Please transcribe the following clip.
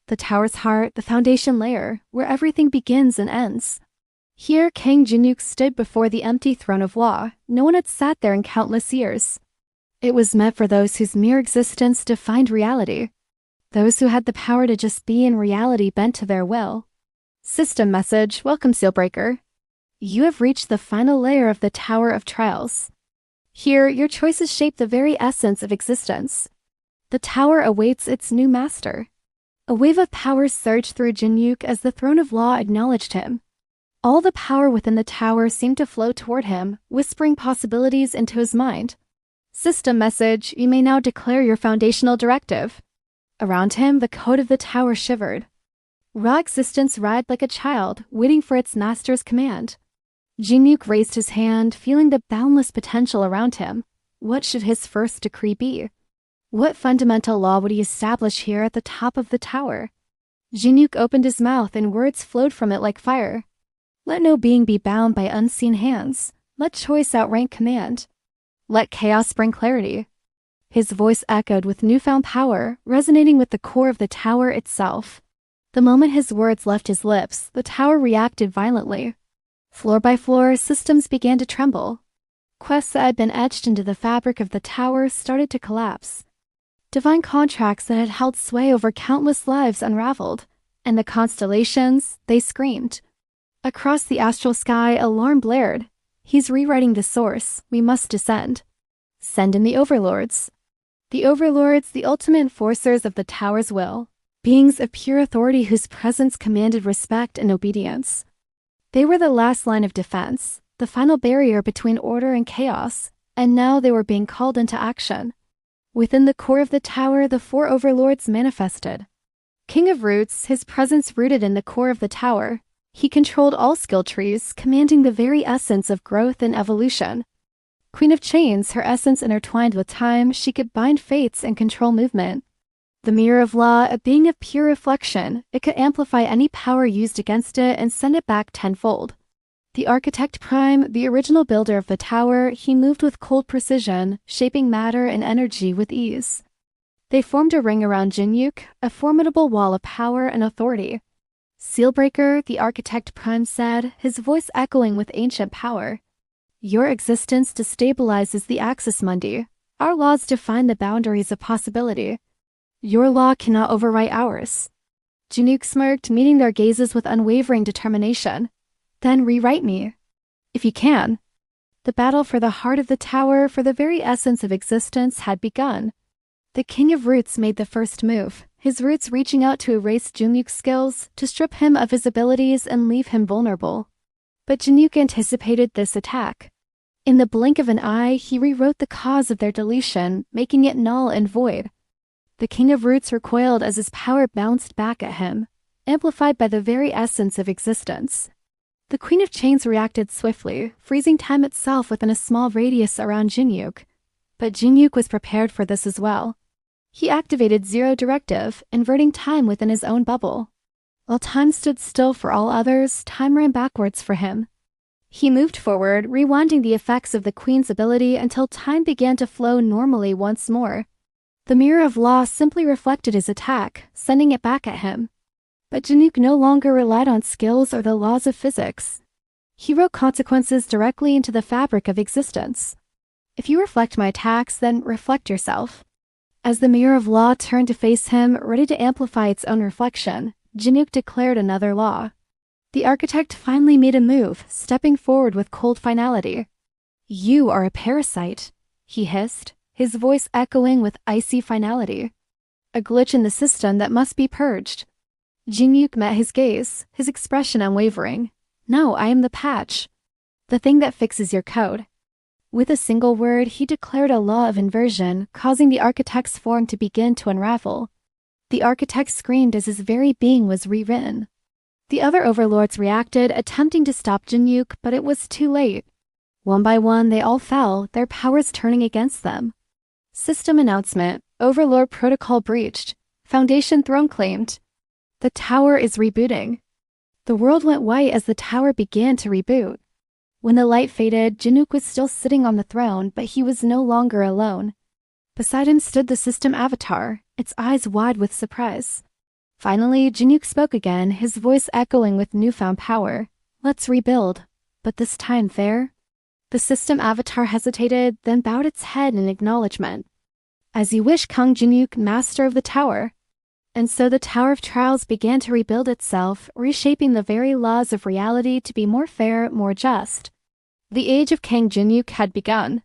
The tower's heart, the foundation layer, where everything begins and ends. Here, King Jinuk stood before the empty throne of law. No one had sat there in countless years. It was meant for those whose mere existence defined reality. Those who had the power to just be in reality bent to their will. System message, welcome Sealbreaker. You have reached the final layer of the Tower of Trials. Here, your choices shape the very essence of existence. The tower awaits its new master. A wave of power surged through Jinuk as the throne of law acknowledged him. All the power within the tower seemed to flow toward him, whispering possibilities into his mind. System message, you may now declare your foundational directive. Around him, the code of the tower shivered. Raw existence writhed like a child, waiting for its master's command. Jinuk raised his hand, feeling the boundless potential around him. What should his first decree be? What fundamental law would he establish here at the top of the tower? Jinuk opened his mouth and words flowed from it like fire. Let no being be bound by unseen hands. Let choice outrank command. Let chaos bring clarity. His voice echoed with newfound power, resonating with the core of the tower itself. The moment his words left his lips, the tower reacted violently. Floor by floor, systems began to tremble. Quests that had been etched into the fabric of the tower started to collapse. Divine contracts that had held sway over countless lives unraveled, and the constellations, they screamed. Across the astral sky, alarm blared. He's rewriting the source. We must descend. Send in the overlords. The overlords, the ultimate enforcers of the tower's will. Beings of pure authority whose presence commanded respect and obedience. They were the last line of defense, the final barrier between order and chaos, and now they were being called into action. Within the core of the tower, the four overlords manifested. King of Roots, his presence rooted in the core of the tower. He controlled all skill trees, commanding the very essence of growth and evolution. Queen of Chains, her essence intertwined with time, she could bind fates and control movement. The Mirror of Law, a being of pure reflection, it could amplify any power used against it and send it back tenfold. The Architect Prime, the original builder of the tower, he moved with cold precision, shaping matter and energy with ease. They formed a ring around Jinuk, a formidable wall of power and authority. Sealbreaker, the Architect Prime said, his voice echoing with ancient power. Your existence destabilizes the Axis Mundi. Our laws define the boundaries of possibility. Your law cannot overwrite ours. Jinuk smirked, meeting their gazes with unwavering determination. Then rewrite me. If you can. The battle for the heart of the tower, for the very essence of existence, had begun. The King of Roots made the first move, his roots reaching out to erase Jinuk's skills, to strip him of his abilities and leave him vulnerable. But Jinuk anticipated this attack. In the blink of an eye, he rewrote the cause of their deletion, making it null and void. The King of Roots recoiled as his power bounced back at him, amplified by the very essence of existence. The Queen of Chains reacted swiftly, freezing time itself within a small radius around Jinuk. But Jinuk was prepared for this as well. He activated Zero Directive, inverting time within his own bubble. While time stood still for all others, time ran backwards for him. He moved forward, rewinding the effects of the Queen's ability until time began to flow normally once more. The Mirror of Law simply reflected his attack, sending it back at him. But Jinuk no longer relied on skills or the laws of physics. He wrote consequences directly into the fabric of existence. If you reflect my attacks, then reflect yourself. As the Mirror of Law turned to face him, ready to amplify its own reflection, Jinuk declared another law. The Architect finally made a move, stepping forward with cold finality. You are a parasite, he hissed, his voice echoing with icy finality. A glitch in the system that must be purged. Jinuk met his gaze, his expression unwavering. No, I am the patch. The thing that fixes your code. With a single word, he declared a law of inversion, causing the Architect's form to begin to unravel. The Architect screamed as his very being was rewritten. The other overlords reacted, attempting to stop Jinuk, but it was too late. One by one, they all fell, their powers turning against them. System announcement. Overlord protocol breached. Foundation throne claimed. The tower is rebooting. The world went white as the tower began to reboot. When the light faded, Jinuk was still sitting on the throne, but he was no longer alone. Beside him stood the system avatar, its eyes wide with surprise. Finally, Jinuk spoke again, his voice echoing with newfound power. Let's rebuild. But this time fair? The system avatar hesitated, then bowed its head in acknowledgement. As you wish, Kang Jinuk, master of the tower. And so the Tower of Trials began to rebuild itself, reshaping the very laws of reality to be more fair, more just. The age of Kang Jinuk had begun.